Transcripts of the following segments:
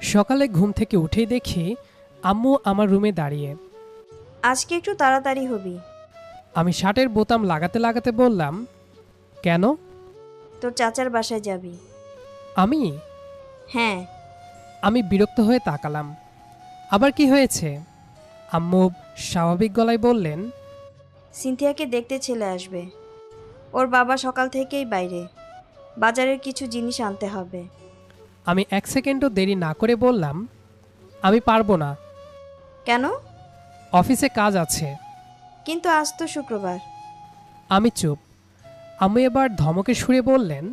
সকালে ঘুম থেকে উঠেই দেখি আম্মু আমার রুমে দাঁড়িয়ে। আজকে একটু তাড়াতাড়ি হবি। আমি শার্টের বোতাম লাগাতে লাগাতে বললাম, কেন? তোর চাচার বাসায় যাবি। আমি হ্যাঁ। আমি বিরক্ত হয়ে তাকালাম। আবার কি হয়েছে? আম্মু স্বাভাবিক গলায় বললেন, সিনথিয়াকে দেখতে ছেলে আসবে। ওর বাবা সকাল থেকেই বাইরে, বাজারের কিছু জিনিস আনতে হবে। আমি এক সেকেন্ডও দেরি না করে বললাম, আমি পারবো না, কেন? অফিসে কাজ আছে। কিন্তু আজ তো শুক্রবার। আমি চুপ। আম্মু এবার ধমকে সুরে বললেন,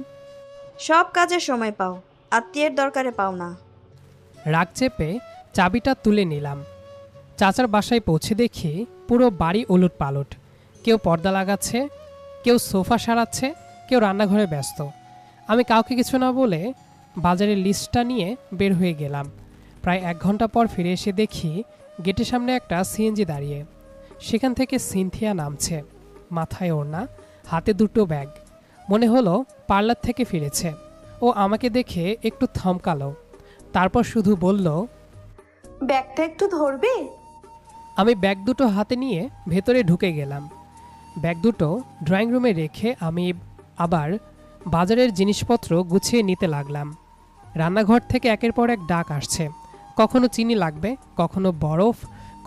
সব কাজের সময় পাও, আত্মীয়ের দরকারে পাও না। রাগ চেপে চাবিটা তুলে নিলাম। চাচার বাসায় পৌঁছে দেখি পুরো বাড়ি ওলট পালট। কেউ পর্দা লাগাচ্ছে, কেউ সোফা সারাচ্ছে, কেউ রান্নাঘরে ব্যস্ত। আমি কাউকে কিছু না বলে বাজারের লিস্টটা নিয়ে বের হয়ে গেলাম। প্রায় 1 ঘন্টা পর ফিরে এসে দেখি গেটের সামনে একটা সিএনজি দাঁড়িয়ে। সেখান থেকে সিনথিয়া নামছে, মাথায় ওড়না, হাতে দুটো ব্যাগ। মনে হলো পার্লার থেকে ফিরেছে। ও আমাকে দেখে একটু থমকালো, তারপর শুধু বলল, ব্যাগটা একটু ধরবে? আমি ব্যাগ দুটো হাতে নিয়ে ভেতরে ঢুকে গেলাম। ব্যাগ দুটো ড্রয়িং রুমে রেখে আমি আবার বাজারের জিনিসপত্র গুছিয়ে নিতে লাগলাম। রান্নাঘর থেকে একের পর এক ডাক আসছে। কখনো চিনি লাগবে, কখনো বরফ,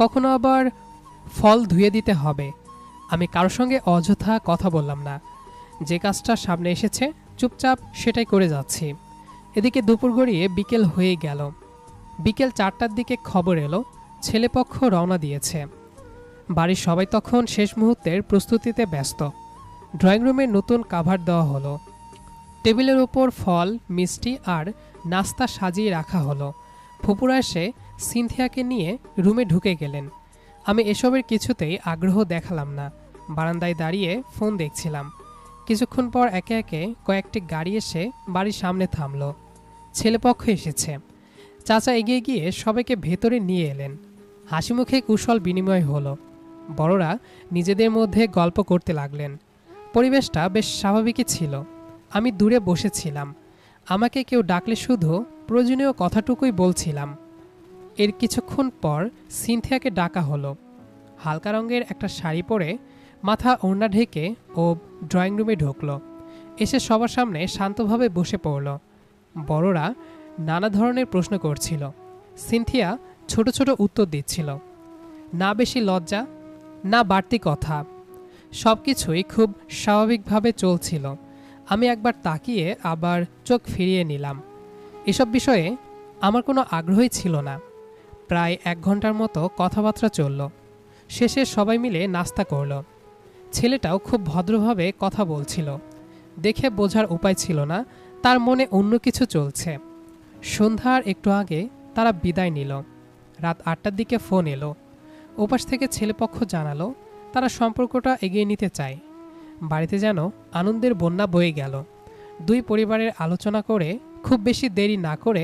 কখনো আবার ফল ধুয়ে দিতে হবে। আমি কারোর সঙ্গে অযথা কথা বললাম না। যে কাজটা সামনে এসেছে চুপচাপ সেটাই করে যাচ্ছি। এদিকে দুপুর গড়িয়ে বিকেল হয়ে গেল। বিকেল 4টার দিকে খবর এলো ছেলেপক্ষ রওনা দিয়েছে। বাড়ির সবাই তখন শেষ মুহূর্তের প্রস্তুতিতে ব্যস্ত। ড্রয়িং রুমে নতুন কাভার দেওয়া হলো, টেবিলের ওপর ফল, মিষ্টি আর নাস্তা সাজিয়ে রাখা হলো। ফুপুরা এসে সিনথিয়াকে নিয়ে রুমে ঢুকে গেলেন। আমি এসবের কিছুতেই আগ্রহ দেখালাম না। বারান্দায় দাঁড়িয়ে ফোন দেখছিলাম। কিছুক্ষণ পর একে একে কয়েকটি গাড়ি এসে বাড়ির সামনে থামল। ছেলেপক্ষ এসেছে। চাচা এগিয়ে গিয়ে সবাইকে ভেতরে নিয়ে এলেন। হাসি মুখে কুশল বিনিময় হলো। বড়রা নিজেদের মধ্যে গল্প করতে লাগলেন। পরিবেশটা বেশ স্বাভাবিকই ছিল। আমি দূরে বসেছিলাম। আমাকে কেউ ডাকলে শুধু প্রয়োজনীয় কথাটুকুই বলছিলাম। এর কিছুক্ষণ পর সিনথিয়াকে ডাকা হলো। হালকা রঙের একটা শাড়ি পরে মাথা ওড়না ঢেকে ও ড্রয়িং রুমে ঢুকল। এসে সবার সামনে শান্তভাবে বসে পড়ল। বড়রা নানা ধরনের প্রশ্ন করছিল, সিনথিয়া ছোট ছোট উত্তর দিচ্ছিল। না বেশি লজ্জা, না বাড়তি কথা, সব কিছুই খুব স্বাভাবিকভাবে চলছিল। আমি একবার তাকিয়ে আবার চোখ ফিরিয়ে নিলাম। এসব বিষয়ে আমার কোনো আগ্রহই ছিল না। প্রায় 1 ঘন্টার মতো কথাবার্তা চলল। শেষে সবাই মিলে নাস্তা করল। ছেলেটাও খুব ভদ্রভাবে কথা বলছিল। দেখে বোঝার উপায় ছিল না তার মনে অন্য কিছু চলছে। সন্ধ্যার একটু আগে তারা বিদায় নিল। রাত 8টার দিকে ফোন এলো। ওপাশ থেকে ছেলেপক্ষ জানালো তারা সম্পর্কটা এগিয়ে নিতে চায়। বাড়িতে যেন আনন্দের বন্যা বয়ে গেল। দুই পরিবারের আলোচনা করে খুব বেশি দেরি না করে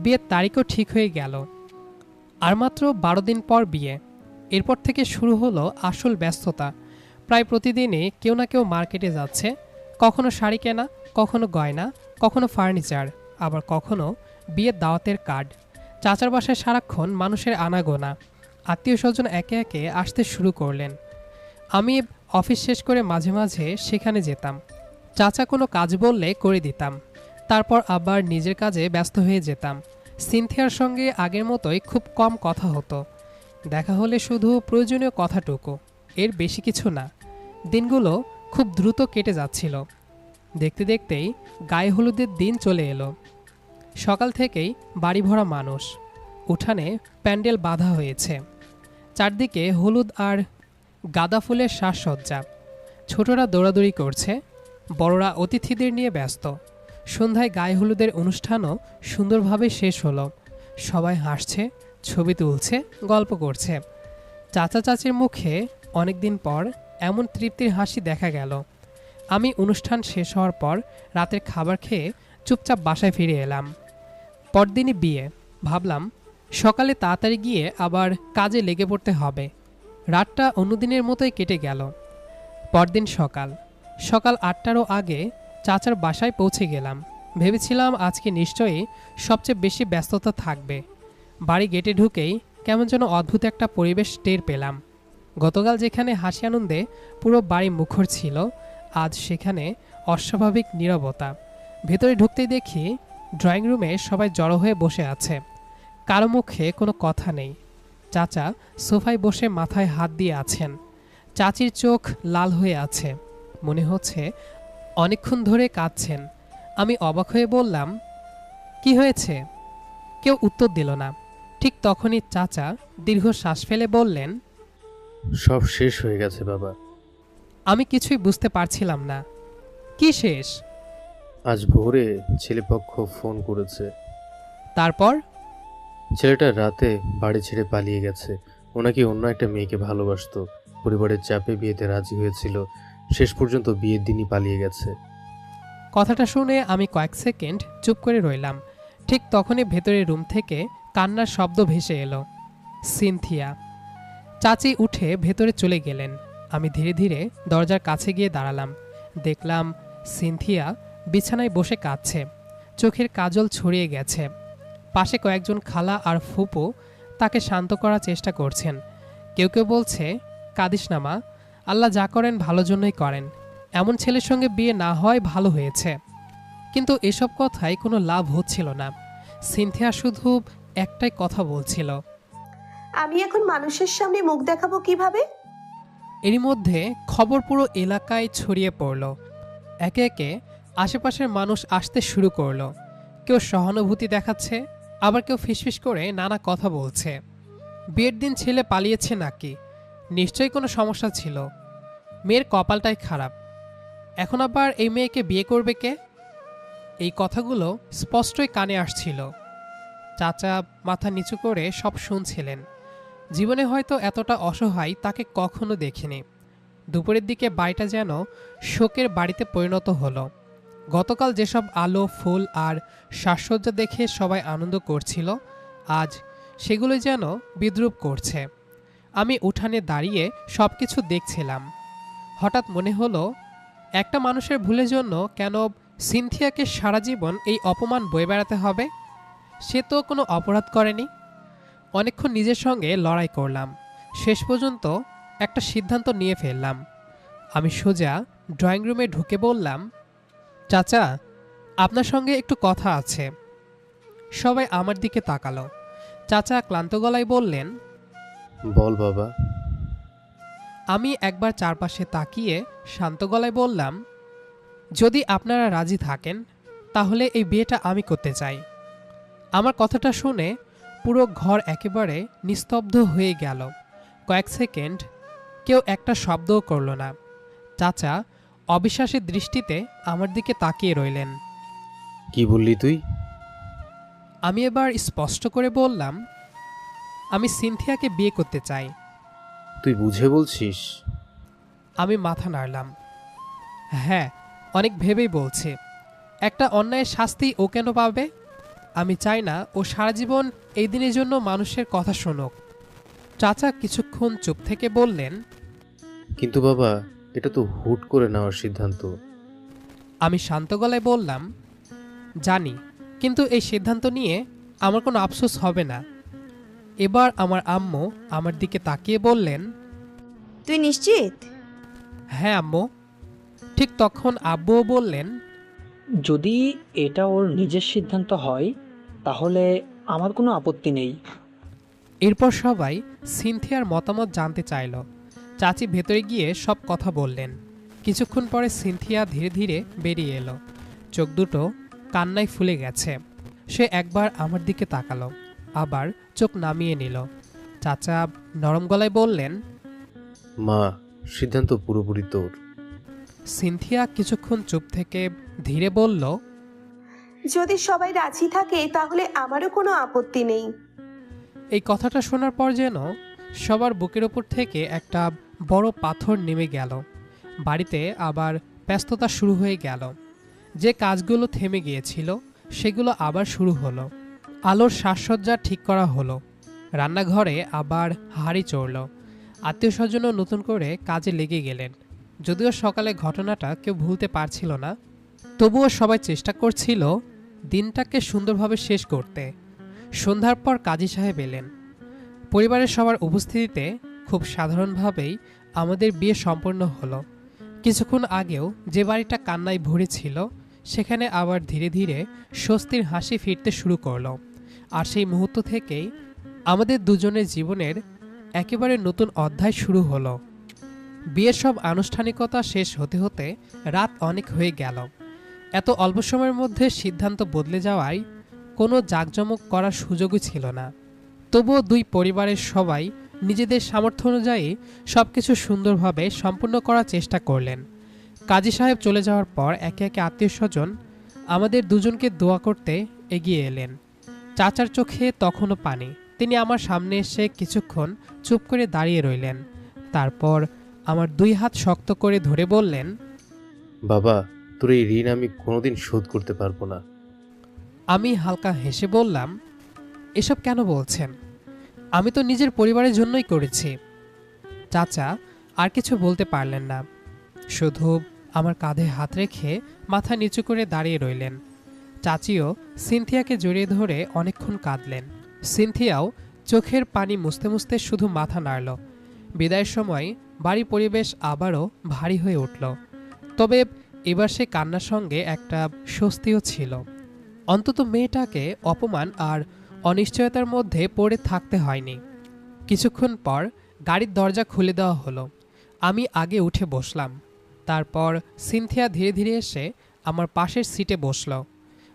বিয়ের তারিখও ঠিক হয়ে গেল। আর মাত্র 12 দিন পর বিয়ে। এরপর থেকে শুরু হলো আসল ব্যস্ততা। প্রায় প্রতিদিনই কেউ না কেউ মার্কেটে যাচ্ছে। কখনো শাড়ি কেনা, কখনো গয়না, কখনো ফার্নিচার, আবার কখনো বিয়ের দাওয়াতের কার্ড। চাচার বাসায় সারাক্ষণ মানুষের আনাগোনা। আত্মীয় স্বজন একে একে আসতে শুরু করলেন। আমি অফিস শেষ করে মাঝে মাঝে সেখানে যেতাম। চাচা কোনো কাজ বললে করে দিতাম। তারপর আবার নিজের কাজে ব্যস্ত হয়ে যেতাম। সিনথিয়ার সঙ্গে আগের মতোই খুব কম কথা হতো। দেখা হলে শুধু প্রয়োজনীয় কথাটুকু, এর বেশি কিছু না। দিনগুলো খুব দ্রুত কেটে যাচ্ছিল। দেখতে দেখতেই গায়ে হলুদের দিন চলে এলো। সকাল থেকেই বাড়ি ভরা মানুষ। উঠানে প্যান্ডেল বাঁধা হয়েছে। চারদিকে হলুদ আর গাঁদা ফুলের সাজসজ্জা। ছোটরা দৌড়াদৌড়ি করছে, বড়রা অতিথিদের নিয়ে ব্যস্ত। সন্ধ্যায় গায়ে হলুদের অনুষ্ঠানও সুন্দরভাবে শেষ হলো। সবাই হাসছে, ছবি তুলছে, গল্প করছে। চাচা চাচির মুখে অনেকদিন পর এমন তৃপ্তির হাসি দেখা গেল। আমি অনুষ্ঠান শেষ হওয়ার পর রাতের খাবার খেয়ে চুপচাপ বাসায় ফিরে এলাম। পরদিনই বিয়ে। ভাবলাম সকালে তাড়াতাড়ি গিয়ে আবার কাজে লেগে পড়তে হবে। রাতটা অন্যদিনের মতোই কেটে গেল। পরদিন সকাল সকাল 8টারও আগে চাচার বাসায় পৌঁছে গেলাম। ভেবেছিলাম আজকে নিশ্চয়ই সবচেয়ে বেশি ব্যস্ততা থাকবে। বাড়ি গেটে ঢুকেই কেমন যেন অদ্ভুত একটা পরিবেশ টের পেলাম। গতকাল যেখানে হাসি আনন্দে পুরো বাড়ি মুখর ছিল, আজ সেখানে অস্বাভাবিক নীরবতা। ভেতরে ঢুকতেই দেখি ড্রয়িং রুমে সবাই জড়ো হয়ে বসে আছে। কারো মুখে কোনো কথা নেই। চাচা সোফায় বসে মাথায় হাত দিয়ে আছেন। চাচির চোখ লাল হয়ে আছে, মনে হচ্ছে অনেকক্ষণ ধরে কাঁদছেন। আমি অবাক হয়ে বললাম, কি হয়েছে? কেউ উত্তর দিল না। ঠিক তখনই চাচা দীর্ঘ শ্বাস ফেলে বললেন, সব শেষ হয়ে গেছে বাবা। আমি কিছুই বুঝতে পারছিলাম না। কি শেষ? আজ ভোরে ছেলেপক্ষ ফোন করেছে। তারপর? ছেলেটা রাতে বাড়ি ছেড়ে পালিয়ে গেছে। ও নাকি অন্য একটা মেয়েকে ভালোবাসতো। পরিবারের চাপে বিয়েতে রাজি হয়েছিল, শেষ পর্যন্ত বিয়ের দিনই পালিয়ে গেছে। কথাটা শুনে আমি কয়েক সেকেন্ড চুপ করে রইলাম। ঠিক তখনই ভেতরের রুম থেকে কান্নার শব্দ ভেসে এলো। সিনথিয়া। চাচি উঠে ভেতরে চলে গেলেন। আমি ধীরে ধীরে দরজার কাছে গিয়ে দাঁড়ালাম। দেখলাম সিনথিয়া বিছানায় বসে কাঁদছে, চোখের কাজল ছড়িয়ে গেছে। পাশে কয়েকজন খালা আর ফুপু তাকে শান্ত করার চেষ্টা করছেন। কেউ কেউ বলছে, কাঁদিস না মা, আল্লাহ যা করেন ভালোর জন্যই করেন, এমন ছেলের সঙ্গে বিয়ে না হয় ভালো হয়েছে। কিন্তু এসব কথায় কোনো লাভ হচ্ছিল না। সিনথিয়া শুধু একটাই কথা বলছিল, আমি এখন মানুষের সামনে মুখ দেখাবো কিভাবে? এরই মধ্যে খবর পুরো এলাকায় ছড়িয়ে পড়ল। একে একে আশেপাশের মানুষ আসতে শুরু করলো। কেউ সহানুভূতি দেখাচ্ছে, আবার কেউ ফিসফিস করে নানা কথা বলছে। বিয়ের দিন ছেলে পালিয়েছে নাকি? নিশ্চয়ই কোনো সমস্যা ছিল। মেয়ের কপালটাই খারাপ। এখন আবার এই মেয়েকে বিয়ে করবে কে? এই কথাগুলো স্পষ্টই কানে আসছিল। চাচা মাথা নিচু করে সব শুনছিলেন। জীবনে হয়তো এতটা অসহায় তাকে কখনো দেখিনি। দুপুরের দিকে বাড়িটা যেন শোকের বাড়িতে পরিণত হলো। গতকাল যেসব আলো, ফুল আর সাজসজ্জা দেখে সবাই আনন্দ করছিল, আজ সেগুলো যেন বিদ্রূপ করছে। আমি উঠানে দাঁড়িয়ে সব কিছু দেখছিলাম। হঠাৎ মনে হলো, একটা মানুষের ভুলের জন্য কেন সিনথিয়াকে সারা জীবন এই অপমান বয়ে বেড়াতে হবে? সে তো কোনো অপরাধ করেনি। অনেকক্ষণ নিজের সঙ্গে লড়াই করলাম। শেষ পর্যন্ত একটা সিদ্ধান্ত নিয়ে ফেললাম। আমি সোজা ড্রয়িং রুমে ঢুকে বললাম, চাচা, আপনার সঙ্গে একটু কথা আছে। সবাই আমার দিকে তাকালো। চাচা ক্লান্ত গলায় বললেন, বল বাবা। আমি একবার চারপাশে তাকিয়ে শান্ত গলায় বললাম, যদি আপনারা রাজি থাকেন তাহলে এই বিয়েটা আমি করতে চাই। আমার কথাটা শুনে পুরো ঘর একেবারে নিস্তব্ধ হয়ে গেল। কয়েক সেকেন্ড কেউ একটা শব্দও করল না। চাচা অবিশ্বাসের দৃষ্টিতে আমার দিকে তাকিয়ে রইলেন। কি বললি তুই? আমি এবার স্পষ্ট করে বললাম, আমি সিনথিয়াকে বিয়ে করতে চাই। তুই বুঝে বলছিস? আমি মাথা নাড়লাম। হ্যাঁ, অনেক ভেবেই বলছি। একটা অন্যায়ের শাস্তি ও কেন পাবে? আমি চাই না ও সারা জীবন এই দিনের জন্য মানুষের কথা শোনুক। চাচা কিছুক্ষণ চুপ থেকে বললেন, কিন্তু বাবা, এটা তো হুট করে নেওয়ার সিদ্ধান্ত। আমি শান্ত গলায় বললাম, জানি, কিন্তু এই সিদ্ধান্ত নিয়ে আমার কোনো আফসোস হবে না। এবার আমার আম্মু আমার দিকে তাকিয়ে বললেন, তুই নিশ্চিত? হ্যাঁ আম্মু। ঠিক তখন আব্বুও বললেন, যদি এটা ওর নিজের সিদ্ধান্ত হয় তাহলে আমার কোনো আপত্তি নেই। এরপর সবাই সিনথিয়ার মতামত জানতে চাইল। চাচি ভেতরে গিয়ে সব কথা বললেন। কিছুক্ষণ পরে সিনথিয়া ধীরে ধীরে বেরিয়ে এলো। চোখ দুটো কান্নায় ফুলে গেছে। সে একবার আমার দিকে তাকালো, আবার চোখ নামিয়ে নিল। চাচা নরম গলায় বললেন, মা, সিদ্ধান্ত পুরোপুরি তোর। সিনথিয়া কিছুক্ষণ চুপ থেকে ধীরে বলল, যদি সবাই রাজি থাকে তাহলে আমারও কোনো আপত্তি নেই। এই কথাটা শোনার পর যেন সবার বুকের ওপর থেকে একটা বড় পাথর নেমে গেল। বাড়িতে আবার ব্যস্ততা শুরু হয়ে গেল। যে কাজগুলো থেমে গিয়েছিল সেগুলো আবার শুরু হলো। আলোর সাজসজ্জা ঠিক করা হলো। রান্নাঘরে আবার হাঁড়ি চড়ল। আত্মীয় স্বজনও নতুন করে কাজে লেগে গেলেন। যদিও সকালে ঘটনাটা কেউ ভুলতে পারছিল না, তবুও সবাই চেষ্টা করছিল দিনটাকে সুন্দরভাবে শেষ করতে। সন্ধ্যার পর কাজী সাহেব এলেন। পরিবারের সবার উপস্থিতিতে খুব সাধারণভাবেই আমাদের বিয়ে সম্পন্ন হলো। কিছুক্ষণ আগেও যে বাড়িটা কান্নায় ভরে ছিল সেখানে আবার ধীরে ধীরে স্বস্তির হাসি ফিরতে শুরু করলো। আর সেই মুহূর্ত থেকেই আমাদের দুজনের জীবনের একেবারে নতুন অধ্যায় শুরু হলো। বিয়ের সব আনুষ্ঠানিকতা শেষ হতে হতে রাত অনেক হয়ে গেল। এত অল্প সময়ের মধ্যে সিদ্ধান্ত বদলে যাওয়ায় কোনো জাঁকজমক করার সুযোগই ছিল না। তবুও দুই পরিবারের সবাই নিজেদের সামর্থ্য অনুযায়ী সবকিছু সুন্দরভাবে সম্পূর্ণ করার চেষ্টা করলেন। কাজী সাহেব চলে যাওয়ার পর একে একে আত্মীয় স্বজন আমাদের দুজনকে দোয়া করতে এগিয়ে এলেন। চাচার চোখে তখনও পানি। তিনি আমার সামনে এসে কিছুক্ষণ চুপ করে দাঁড়িয়ে রইলেন। তারপর আমার দুই হাত শক্ত করে ধরে বললেন, বাবা, তোর এই ঋণ আমি কোনোদিন শোধ করতে পারবো না। আমি হালকা হেসে বললাম, এসব কেন বলছেন? আমি তো নিজের পরিবারের জন্যই করেছি। চাচা আর কিছু বলতে পারলেন না, শুধু আমার কাঁধে হাত রেখে মাথা নিচু করে দাঁড়িয়ে রইলেন। চাচিও সিনথিয়াকে জড়িয়ে ধরে অনেকক্ষণ কাঁদলেন। সিনথিয়াও চোখের পানি মুছতে মুছতে শুধু মাথা নাড়ল। বিদায়ের সময় বাড়ি পরিবেশ আবারও ভারী হয়ে উঠল। তবে এবার সে কান্নার সঙ্গে একটা স্বস্তিও ছিল। অন্তত মেয়েটাকে অপমান আর অনিশ্চয়তার মধ্যে পড়ে থাকতে হয়নি। কিছুক্ষণ পর গাড়ির দরজা খুলে দেওয়া হলো। আমি আগে উঠে বসলাম। তারপর সিনথিয়া ধীরে ধীরে এসে আমার পাশের সিটে বসল।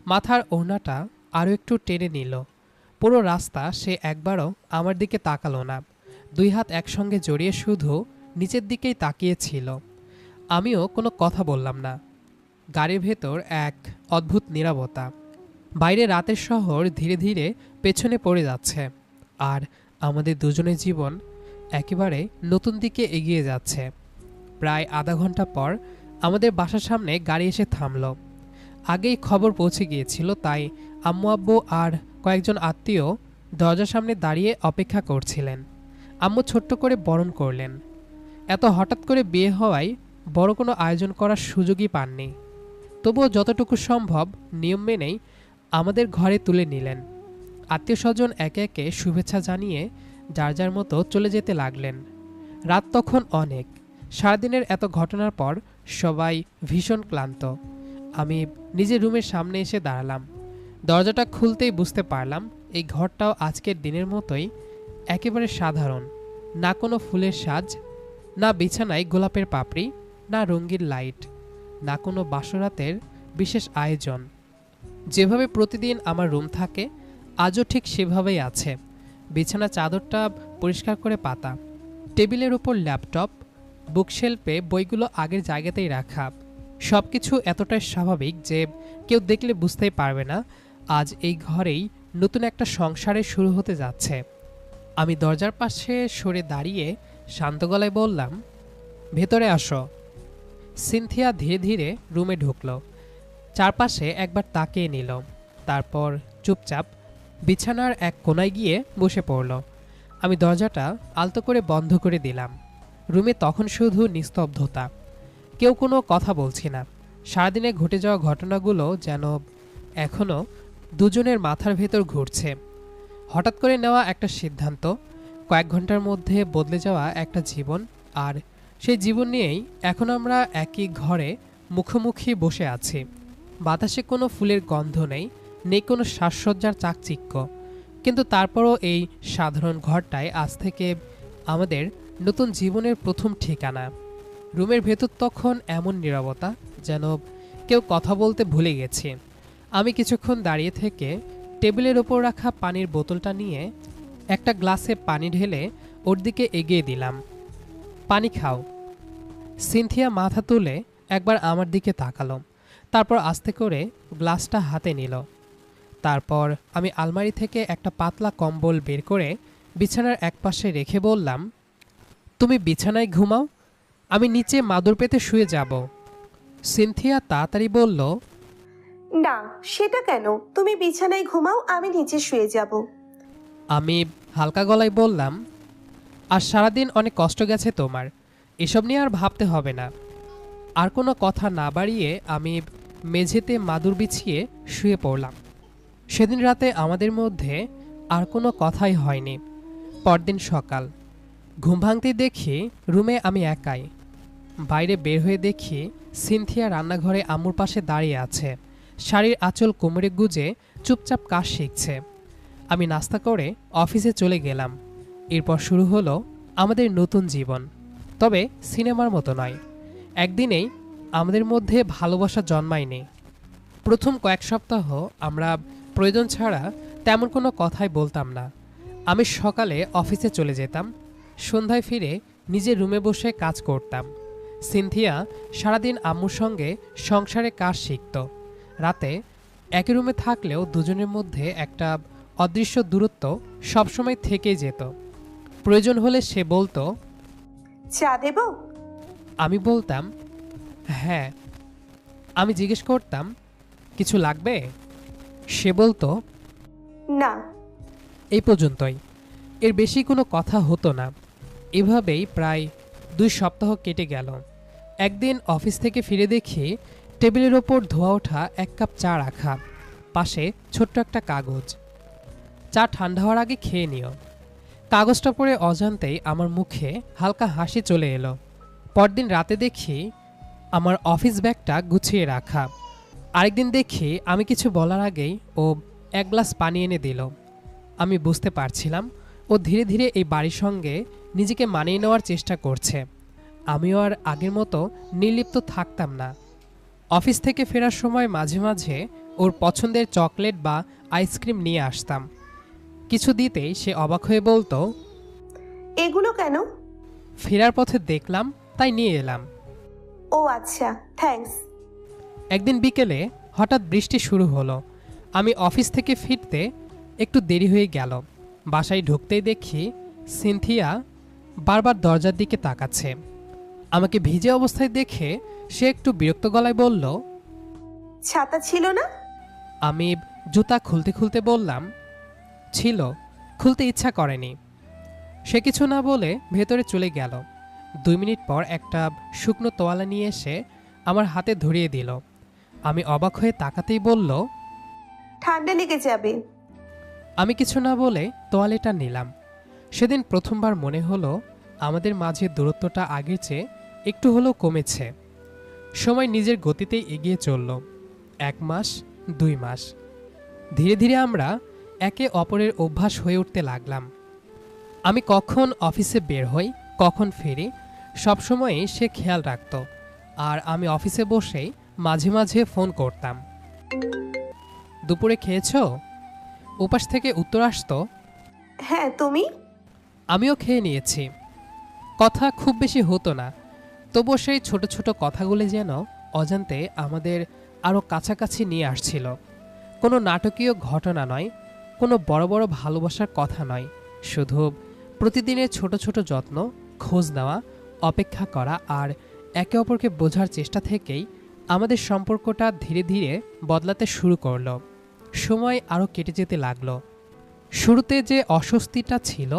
মাথার ওড়নাটা আরও একটু টেনে নিল। পুরো রাস্তা সে একবারও আমার দিকে তাকালো না। দুই হাত একসঙ্গে জড়িয়ে শুধু নিচের দিকেই তাকিয়েছিল। আমিও কোনো কথা বললাম না। গাড়ির ভেতর এক অদ্ভুত নীরবতা। বাইরে রাতের শহর ধীরে ধীরে পেছনে পড়ে যাচ্ছে, আর আমাদের দুজনের জীবন একেবারে নতুন দিকে এগিয়ে যাচ্ছে। প্রায় আধা ঘন্টা পর আমাদের বাসার সামনে গাড়ি এসে থামল। আগেই খবর পৌঁছে গিয়েছিল, তাই আম্মু আব্বু আর কয়েকজন আত্মীয় দরজার সামনে দাঁড়িয়ে অপেক্ষা করছিলেন। আম্মু ছোট্ট করে বরণ করলেন। এত হঠাৎ করে বিয়ে হওয়ায় বড় কোনো আয়োজন করার সুযোগই পাননি। তবুও যতটুকু সম্ভব নিয়ম মেনেই আমাদের ঘরে তুলে নিলেন। আত্মীয় স্বজন একে একে শুভেচ্ছা জানিয়ে যার যার মতো চলে যেতে লাগলেন। রাত তখন অনেক। সারাদিনের এত ঘটনার পর সবাই ভীষণ ক্লান্ত। আমি নিজের রুমের সামনে এসে দাঁড়ালাম। দরজাটা খুলতেই বুঝতে পারলাম এই ঘরটাও আজকের দিনের মতোই একেবারে সাধারণ। না কোনো ফুলের সাজ, না বিছানায় গোলাপের পাপড়ি, না রঙিন লাইট, না কোনো বাসরাতের বিশেষ আয়োজন। যেভাবে প্রতিদিন আমার রুম থাকে আজও ঠিক সেভাবেই আছে। বিছানা চাদরটা পরিষ্কার করে পাতা, টেবিলের উপর ল্যাপটপ, বুকশেলফে বইগুলো আগের জায়গাতেই রাখা। সব কিছু এতটাই স্বাভাবিক যে কেউ দেখলে বুঝতেই পারবে না আজ এই ঘরেই নতুন একটা সংসারের শুরু হতে যাচ্ছে। আমি দরজার পাশে সরে দাঁড়িয়ে শান্ত গলায় বললাম, ভেতরে আসো। সিনথিয়া ধীরে ধীরে রুমে ঢুকল। চারপাশে একবার তাকিয়ে নিল, তারপর চুপচাপ বিছানার এক কোণায় গিয়ে বসে পড়ল। আমি দরজাটা আলতো করে বন্ধ করে দিলাম। রুমে তখন শুধু নিস্তব্ধতা। কেউ কোনো কথা বলছি না। সারাদিনে ঘটে যাওয়া ঘটনাগুলো যেন এখনও দুজনের মাথার ভেতর ঘুরছে। হঠাৎ করে নেওয়া একটা সিদ্ধান্ত, কয়েক ঘন্টার মধ্যে বদলে যাওয়া একটা জীবন, আর সেই জীবন নিয়েই এখন আমরা একই ঘরে মুখোমুখি বসে আছি। বাতাসে কোনো ফুলের গন্ধ নেই, নেই কোনো সাজসজ্জার চাকচিক্য, কিন্তু তারপরও এই সাধারণ ঘরটায় আজ থেকে আমাদের নতুন জীবনের প্রথম ঠিকানা। রুমের ভেতর তখন এমন নীরবতা যেন কেউ কথা বলতে ভুলে গেছে। আমি কিছুক্ষণ দাঁড়িয়ে থেকে টেবিলের ওপর রাখা পানির বোতলটা নিয়ে একটা গ্লাসে পানি ঢেলে ওর দিকে এগিয়ে দিলাম। পানি খাও। সিনথিয়া মাথা তুলে একবার আমার দিকে তাকালো, তারপর আস্তে করে গ্লাসটা হাতে নিল। তারপর আমি আলমারি থেকে একটা পাতলা কম্বল বের করে বিছানার একপাশে রেখে বললাম, তুমি বিছানায় ঘুমাও, আমি নিচে মাদুর পেতে শুয়ে যাব। সিনথিয়া তাড়াতাড়ি বলল, না, সেটা কেন? তুমি বিছানায় ঘুমাও, আমি নিচে শুয়ে যাব। আমি হালকা গলায় বললাম, আর সারাদিন অনেক কষ্ট গেছে তোমার, এসব নিয়ে আর ভাবতে হবে না। আর কোনো কথা না বাড়িয়ে আমি মেঝেতে মাদুর বিছিয়ে শুয়ে পড়লাম। সেদিন রাতে আমাদের মধ্যে আর কোনো কথাই হয়নি। পরদিন সকাল, ঘুম ভাঙতেই দেখি রুমে আমি একাই। বাইরে বের হয়ে দেখি সিনথিয়া রান্নাঘরে আম্মুর পাশে দাঁড়িয়ে আছে, শাড়ির আঁচল কোমরে গুজে চুপচাপ কাজ শিখছে। আমি নাস্তা করে অফিসে চলে গেলাম। এরপর শুরু হলো আমাদের নতুন জীবন, তবে সিনেমার মতো নয়। একদিনেই আমাদের মধ্যে ভালোবাসা জন্মায়নি। প্রথম কয়েক সপ্তাহ আমরা প্রয়োজন ছাড়া তেমন কোনো কথাই বলতাম না। আমি সকালে অফিসে চলে যেতাম, সন্ধ্যায় ফিরে নিজের রুমে বসে কাজ করতাম। সিনথিয়া সারাদিন আম্মুর সঙ্গে সংসারে কাজ শিখত। রাতে একই রুমে থাকলেও দুজনের মধ্যে একটা অদৃশ্য দূরত্ব সবসময় থেকেই যেত। প্রয়োজন হলে সে বলতো, চা দেব? আমি বলতাম হ্যাঁ। আমি জিজ্ঞেস করতাম, কিছু লাগবে? সে বলতো না। এই পর্যন্তই, এর বেশি কোনো কথা হতো না। এভাবেই প্রায় 2 সপ্তাহ কেটে গেল। একদিন অফিস থেকে ফিরে দেখি টেবিলের ওপর ধোয়া ওঠা 1 কাপ চা রাখা, পাশে ছোট্ট একটা কাগজ। চা ঠান্ডা হওয়ার আগে খেয়ে নিও। কাগজটা পড়ে অজান্তেই আমার মুখে হালকা হাসি চলে এলো। পরদিন রাতে দেখি আমার অফিস ব্যাগটা গুছিয়ে রাখা। আরেকদিন দেখি আমি কিছু বলার আগেই ও 1 গ্লাস পানি এনে দিল। আমি বুঝতে পারছিলাম ও ধীরে ধীরে এই বাড়ির সঙ্গে নিজেকে মানিয়ে নেওয়ার চেষ্টা করছে। আমিও আর আগের মতো নির্লিপ্ত থাকতাম না। অফিস থেকে ফেরার সময় মাঝে মাঝে ওর পছন্দের চকলেট বা আইসক্রিম নিয়ে আসতাম। কিছু দিতেই সে অবাক হয়ে বলতো, এগুলো কেন? ফেরার পথে দেখলাম তাই নিয়ে এলাম। ও আচ্ছা, থ্যাঙ্কস। একদিন বিকেলে হঠাৎ বৃষ্টি শুরু হলো। আমি অফিস থেকে ফিরতে একটু দেরি হয়ে গেল। বাসায় ঢুকতেই দেখি সিনথিয়া বারবার দরজার দিকে তাকাচ্ছে। আমাকে ভিজে অবস্থায় দেখে সে একটু বিরক্ত গলায় বলল, ছাতা ছিল না? আমি জুতা খুলতে খুলতে বললাম, ছিল, খুলতে ইচ্ছা করেনি। সে কিছু না বলে ভেতরে চলে গেল। 2 মিনিট পর একটা শুকনো তোয়ালা নিয়ে এসে আমার হাতে ধরিয়ে দিল। আমি অবাক হয়ে তাকাতেই বলল, ঠান্ডা লেগে যাবে। আমি কিছু না বলে তোয়ালেটা নিলাম। সেদিন প্রথমবার মনে হলো আমাদের মাঝে দূরত্বটা আগের চেয়ে একটু হলেও কমেছে। সময় নিজের গতিতেই এগিয়ে চলল। 1 মাস, 2 মাস, ধীরে ধীরে আমরা একে অপরের অভ্যাস হয়ে উঠতে লাগলাম। আমি কখন অফিসে বের হই, কখন ফিরি, সবসময়ই সে খেয়াল রাখত। আর আমি অফিসে বসেই মাঝে মাঝে ফোন করতাম। দুপুরে খেয়েছো? উপাস থেকে উত্তর আসতো, হ্যাঁ, তুমি? আমিও খেয়ে নিয়েছি। কথা খুব বেশি হতো না, তবুও সেই ছোট ছোট কথাগুলো যেন অজান্তে আমাদের আরও কাছাকাছি নিয়ে আসছিল। কোনো নাটকীয় ঘটনা নয়, কোনো বড় বড় ভালোবাসার কথা নয়, শুধু প্রতিদিনের ছোট ছোট যত্ন, খোঁজ নেওয়া, অপেক্ষা করা আর একে অপরকে বোঝার চেষ্টা থেকেই আমাদের সম্পর্কটা ধীরে ধীরে বদলাতে শুরু করলো। সময় আরও কেটে যেতে লাগলো। শুরুতে যে অস্বস্তিটা ছিল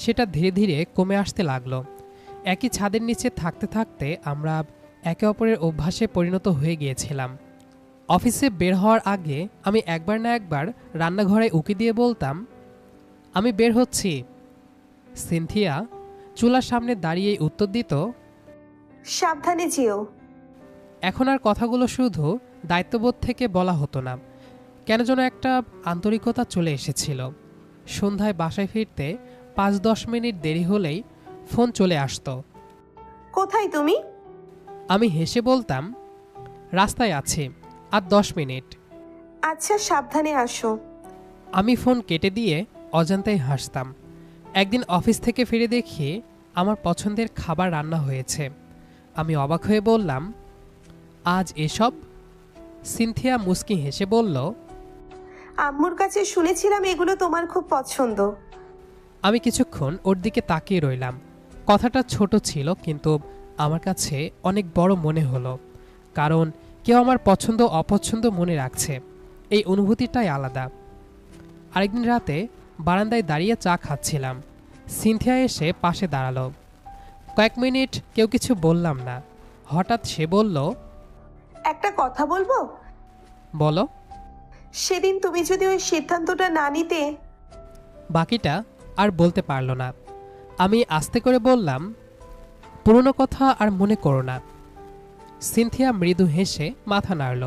সেটা ধীরে ধীরে কমে আসতে লাগলো। একই ছাদের নিচে থাকতে থাকতে আমরা একে অপরের অভ্যাসে পরিণত হয়ে গিয়েছিলাম। অফিসে বের হওয়ার আগে আমি একবার না একবার রান্নাঘরে উকি দিয়ে বলতাম, আমি বের হচ্ছি। সিনথিয়া চুলার সামনে দাঁড়িয়ে উত্তর দিত, সাবধানে যেও। এখন আর কথাগুলো শুধু দায়িত্ববোধ থেকে বলা হতো না, কেন যেন একটা আন্তরিকতা চলে এসেছিল। সন্ধ্যায় বাসায় ফিরতে 5-10 মিনিট দেরি হলেই ফোন চলে আসতো। কোথায় তুমি? আমি হেসে বলতাম, রাস্তায় আছি, আর 10 মিনিট। আচ্ছা, সাবধানে আসো। আমি ফোন কেটে দিয়ে অজান্তেই হাসতাম। একদিন অফিস থেকে ফিরে দেখি আমার পছন্দের খাবার রান্না হয়েছে। আমি অবাক হয়ে বললাম, আজ এসব? সিনথিয়া মুস্কি হেসে বলল, আম্মুর কাছে শুনেছিলাম এগুলো তোমার খুব পছন্দ। আমি কিছুক্ষণ ওর দিকে তাকিয়ে রইলাম। কথাটা ছোট ছিল, কিন্তু আমার কাছে অনেক বড় মনে হলো, কারণ কেউ আমার পছন্দ অপছন্দ মনে রাখছে। এই অনুভূতিটাই আলাদা। আরেকদিন রাতে বারান্দায় দাঁড়িয়ে চা খাচ্ছিলাম। সিনথিয়া এসে পাশে দাঁড়ালো। কয়েক মিনিট কেউ কিছু বললাম না। হঠাৎ সে বলল, একটা কথা বলবো? বলো। সেদিন তুমি যদি ওই সিদ্ধান্তটা না নিতে। বাকিটা আর বলতে পারল না। আমি আস্তে করে বললাম, পুরনো কথা আর মনে করো না। সিনথিয়া মৃদু হেসে মাথা নাড়ল।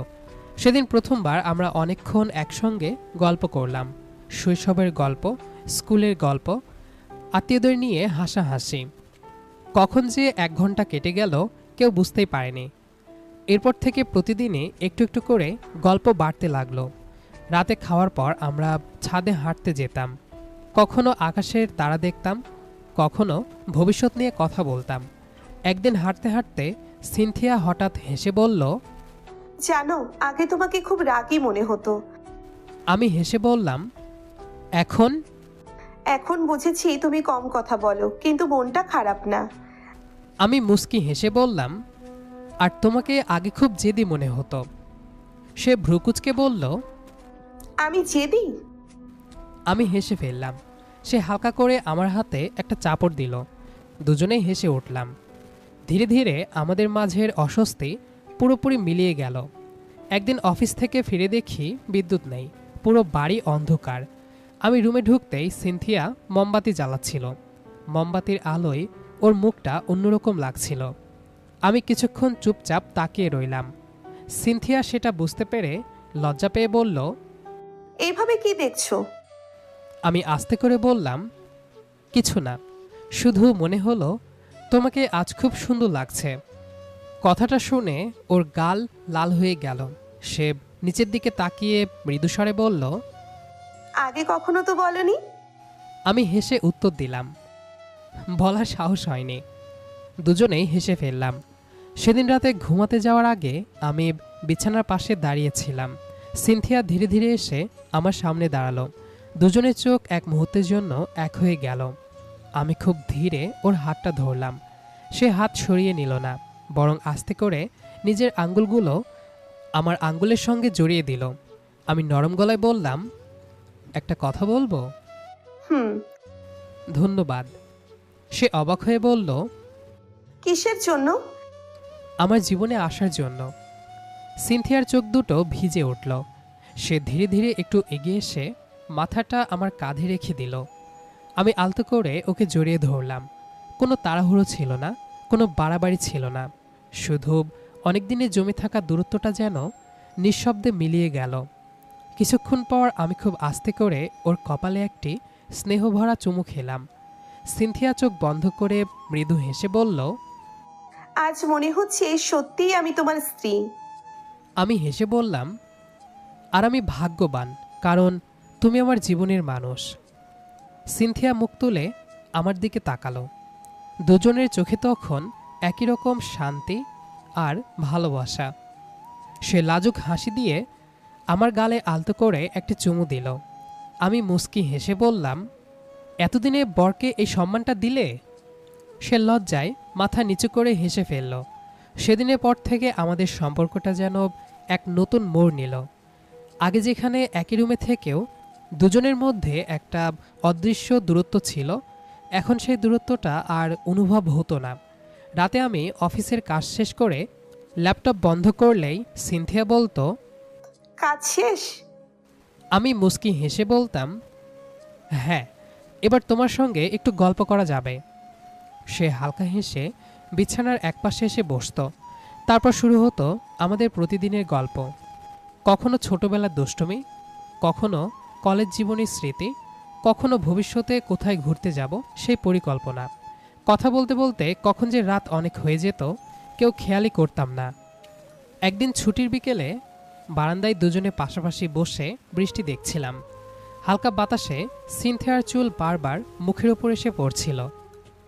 সেদিন প্রথমবার আমরা অনেকক্ষণ একসঙ্গে গল্প করলাম। শৈশবের গল্প, স্কুলের গল্প, আত্মীয়দের নিয়ে হাসাহাসি। কখন যে 1 ঘন্টা কেটে গেল কেউ বুঝতেই পারেনি। এরপর থেকে প্রতিদিনই একটু একটু করে গল্প বাড়তে লাগলো। রাতে খাওয়ার পর আমরা ছাদে হাঁটতে যেতাম। কখনো আকাশের তারা দেখতাম, কখনো ভবিষ্যৎ নিয়ে কথা বলতাম। একদিন হাঁটতে হাঁটতে সিনথিয়া হঠাৎ হেসে বলল, জানো, আগে তোমাকে খুব রাগী মনে হতো। আমি হেসে বললাম, এখন? এখন বুঝেছি তুমি কম কথা বলো, কিন্তু মনটা খারাপ না। আমি মুস্কি হেসে বললাম, আর তোমাকে আগে খুব জেদি মনে হতো। সে ভ্রুকুচকে বলল, আমি জেদি? আমি হেসে ফেললাম। সে হালকা করে আমার হাতে একটা চাপড় দিল। দুজনেই হেসে উঠলাম। ধীরে ধীরে আমাদের মাঝের অস্বস্তি পুরোপুরি মিলিয়ে গেল। একদিন অফিস থেকে ফিরে দেখি বিদ্যুৎ নেই, পুরো বাড়ি অন্ধকার। আমি রুমে ঢুকতেই সিনথিয়া মোমবাতি জ্বালাচ্ছিল। মোমবাতির আলোয় ওর মুখটা অন্যরকম লাগছিল। আমি কিছুক্ষণ চুপচাপ তাকিয়ে রইলাম। সিনথিয়া সেটা বুঝতে পেরে লজ্জা পেয়ে বলল, এইভাবে কি দেখছো? আমি আস্তে করে বললাম, কিছু না, শুধু মনে হলো তোমাকে আজ খুব সুন্দর লাগছে। কথাটা শুনে ওর গাল লাল হয়ে গেল। সে নিচের দিকে তাকিয়ে মৃদুস্বরে বলল, আগে কখনো তো বলনি। আমি হেসে উত্তর দিলাম, বলার সাহস হয়নি। দুজনেই হেসে ফেললাম। সেদিন রাতে ঘুমাতে যাওয়ার আগে আমি বিছানার পাশে দাঁড়িয়েছিলাম। সিনথিয়া ধীরে ধীরে এসে আমার সামনে দাঁড়ালো। দুজনের চোখ এক মুহূর্তের জন্য এক হয়ে গেল। আমি খুব ধীরে ওর হাতটা ধরলাম। সে হাত সরিয়ে নিল না, বরং আস্তে করে নিজের আঙ্গুলগুলো আমার আঙ্গুলের সঙ্গে জড়িয়ে দিল। আমি নরম গলায় বললাম, একটা কথা বলবো? হুম। ধন্যবাদ। সে অবাক হয়ে বলল, কিসের জন্য? আমার জীবনে আসার জন্য। সিনথিয়ার চোখ দুটো ভিজে উঠল। সে ধীরে ধীরে একটু এগিয়ে এসে মাথাটা আমার কাঁধে রেখে দিল। আমি আলতো করে ওকে জড়িয়ে ধরলাম। কোনো তাড়াহুড়ো ছিল না, কোনো বাড়াবাড়ি ছিল না। শুধু অনেক দিনে জমে থাকা দূরত্বটা যেন নিঃশব্দে মিলিয়ে গেল। কিছুক্ষণ পর আমি খুব আস্তে করে ওর কপালে একটি স্নেহভরা চুমু খেলাম। সিনথিয়া চোখ বন্ধ করে মৃদু হেসে বলল, আজ মনে হচ্ছে সত্যিই আমি তোমার স্ত্রী। আমি হেসে বললাম, আর আমি ভাগ্যবান, কারণ তুমি আমার জীবনের মানুষ। সিনথিয়া মুখ তুলে আমার দিকে তাকালো। দুজনের চোখে তখন একই রকম শান্তি আর ভালোবাসা। সে লাজুক হাসি দিয়ে আমার গালে আলতো করে একটি চুমু দিল। আমি মুস্কি হেসে বললাম, এতদিনে বরকে এই সম্মানটা দিলে? সে লজ্জায় মাথা নিচু করে হেসে ফেলল। সেদিনের পর থেকে আমাদের সম্পর্কটা যেন এক নতুন মোড় নিল। আগে যেখানে একই রুমে থেকেও দুজনের মধ্যে একটা অদৃশ্য দূরত্ব ছিল, এখন সেই দূরত্বটা আর অনুভব হতো না। রাতে আমি অফিসের কাজ শেষ করে ল্যাপটপ বন্ধ করলেই সিনথিয়া বলতো, কাজ শেষ? আমি মুস্কি হেসে বলতাম, হ্যাঁ, এবার তোমার সঙ্গে একটু গল্প করা যাবে। সে হালকা হেসে বিছানার একপাশে এসে বসত। তারপর শুরু হতো আমাদের প্রতিদিনের গল্প। কখনো ছোটবেলার দুষ্টুমি, কখনো কলেজ জীবনের স্মৃতি, কখনো ভবিষ্যতে কোথায় ঘুরতে যাব সেই পরিকল্পনা। কথা বলতে বলতে কখন যে রাত অনেক হয়ে যেত কেউ খেয়ালই করতাম না। একদিন ছুটির বিকেলে বারান্দায় দুজনে পাশাপাশি বসে বৃষ্টি দেখছিলাম। হালকা বাতাসে সিনথিয়ার চুল বারবার মুখের ওপর এসে পড়ছিল।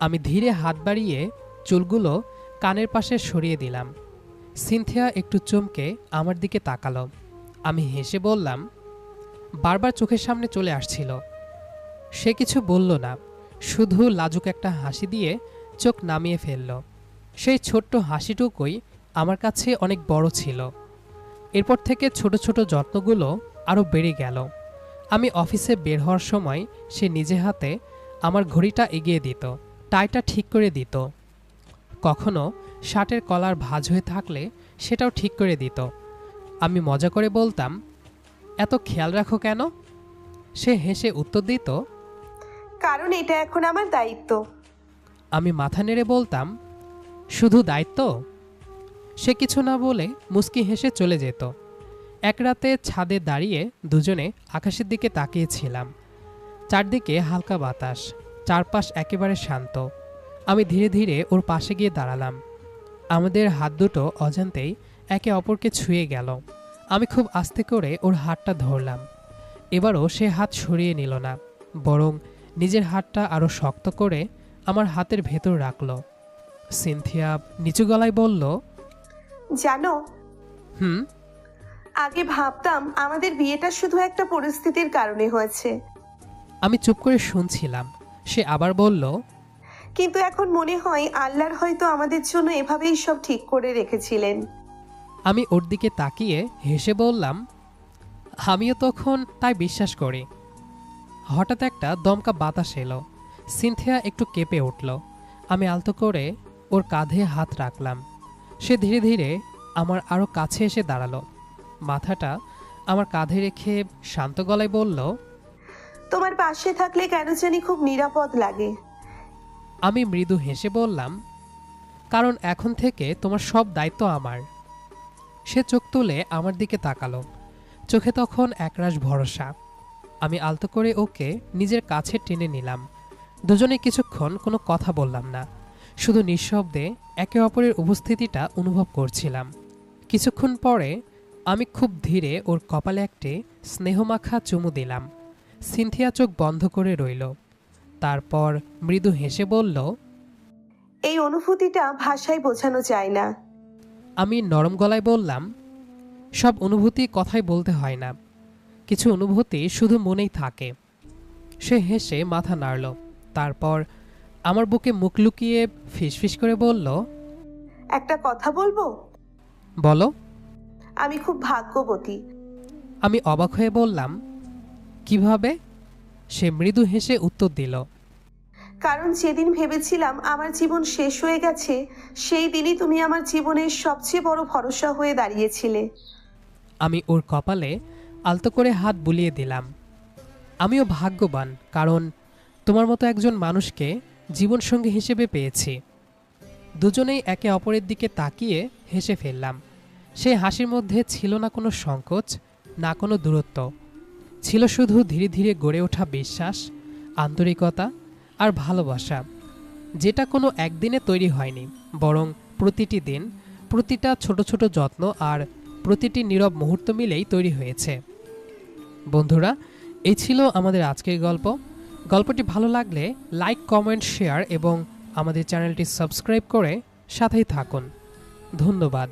আমি ধীরে হাত বাড়িয়ে চুলগুলো কানের পাশে সরিয়ে দিলাম। সিনথিয়া একটু চমকে আমার দিকে তাকালো। আমি হেসে বললাম, বারবার চোখের সামনে চলে আসছিল। সে কিছু বলল না, শুধু লাজুক একটা হাসি দিয়ে চোখ নামিয়ে ফেলল। সেই ছোট্ট হাসিটুকুই আমার কাছে অনেক বড় ছিল। এরপর থেকে ছোট ছোট যত্নগুলো আরও বেড়ে গেল। আমি অফিসে বের হওয়ার সময় সে নিজে হাতে আমার ঘড়িটা এগিয়ে দিত, টাইটা ঠিক করে দিত। কখনো শার্টের কলার ভাঁজ হয়ে থাকলে সেটাও ঠিক করে দিত। আমি মজা করে বলতাম, এত খেয়াল রাখো কেন? সে হেসে উত্তর দিত, কারণ এটা এখন আমার দায়িত্ব। আমি মাথা নেড়ে বলতাম, শুধু দায়িত্ব? সে কিছু না বলে মুচকি হেসে চলে যেত। এক রাতে ছাদে দাঁড়িয়ে দুজনে আকাশের দিকে তাকিয়েছিলাম। চারদিকে হালকা বাতাস, চারপাশ একেবারে শান্ত। আমি ধীরে ধীরে ওর পাশে গিয়ে দাঁড়ালাম। আমাদের হাত দুটো অজান্তেই একে অপরকে ছুঁয়ে গেল। আমি খুব আস্তে করে ওর হাতটা ধরলাম। এবারও সে হাত সরিয়ে নিল না, বরং নিজের হাতটা আরও শক্ত করে আমার হাতের ভেতর রাখল। সিনথিয়া নিচু গলায় বলল, জানো, হুম। আগে ভাবতাম আমাদের বিয়েটা শুধু একটা পরিস্থিতির কারণে হয়েছে, আমি চুপ করে শুনছিলাম। সে আবার বলল, কিন্তু এখন মনে হয় আল্লাহর হয়তো আমাদের জন্য এভাবেই সব ঠিক করে রেখেছিলেন। আমি ওর দিকে তাকিয়ে হেসে বললাম, আমিও তখন তাই বিশ্বাস করি। হঠাৎ একটা দমকা বাতাস এলো। সিনথিয়া একটু কেঁপে উঠল। আমি আলতো করে ওর কাঁধে হাত রাখলাম। সে ধীরে ধীরে আমার আরও কাছে এসে দাঁড়ালো। মাথাটা আমার কাঁধে রেখে শান্ত গলায় বলল, তোমার পাশে থাকলে কেন জানি খুব নিরাপদ লাগে। আমি মৃদু হেসে বললাম, কারণ এখন থেকে তোমার সব দায়িত্ব আমার। সে চোখ তুলে আমার দিকে তাকালো, চোখে তখন একরাশ ভরসা। আমি আলতো করে ওকে নিজের কাছে টেনে নিলাম। দুজনে কিছুক্ষণ কোনো কথা বললাম না, শুধু নিঃশব্দে একে অপরের উপস্থিতিটা অনুভব করছিলাম। কিছুক্ষণ পরে আমি খুব ধীরে ওর কপালে একটি স্নেহমাখা চুমু দিলাম। সিনথিয়া চোখ বন্ধ করে রইল। তারপর মৃদু হেসে বলল, এই অনুভূতিটা ভাষায় বোঝানো যায় না। আমি নরম গলায় বললাম, সব অনুভূতি কথায় বলতে হয় না, কিছু অনুভূতি শুধু মনেই থাকে। সে হেসে মাথা নাড়ল। তারপর আমার বুকে মুখ লুকিয়ে ফিসফিস করে বলল, একটা কথা বলবো? বলো। আমি খুব ভাগ্যবতী। আমি অবাক হয়ে বললাম, কিভাবে? সে মৃদু হেসে উত্তর দিল, কারণ যেদিন ভেবেছিলাম আমার জীবন শেষ হয়ে গেছে, সেই দিনই তুমি আমার জীবনের সবচেয়ে বড় ভরসা হয়ে দাঁড়িয়েছিলে। আমি ওর কপালে আলতো করে হাত বুলিয়ে দিলাম। আমিও ভাগ্যবান, কারণ তোমার মতো একজন মানুষকে জীবনসঙ্গী হিসেবে পেয়েছি। দুজনেই একে অপরের দিকে তাকিয়ে হেসে ফেললাম। সেই হাসির মধ্যে ছিল না কোনো সংকোচ, না কোনো দূরত্ব। ছিল শুধু ধীরে ধীরে গড়ে ওঠা বিশ্বাস, আন্তরিকতা আর ভালোবাসা, যেটা কোনো একদিনে তৈরি হয়নি, বরং প্রতিটি দিন, প্রতিটা ছোট ছোট যত্ন আর প্রতিটি নীরব মুহূর্ত মিলেই তৈরি হয়েছে। বন্ধুরা, এই ছিল আমাদের আজকের গল্প। গল্পটি ভালো লাগলে লাইক, কমেন্ট, শেয়ার এবং আমাদের চ্যানেলটি সাবস্ক্রাইব করে সাথেই থাকুন। ধন্যবাদ।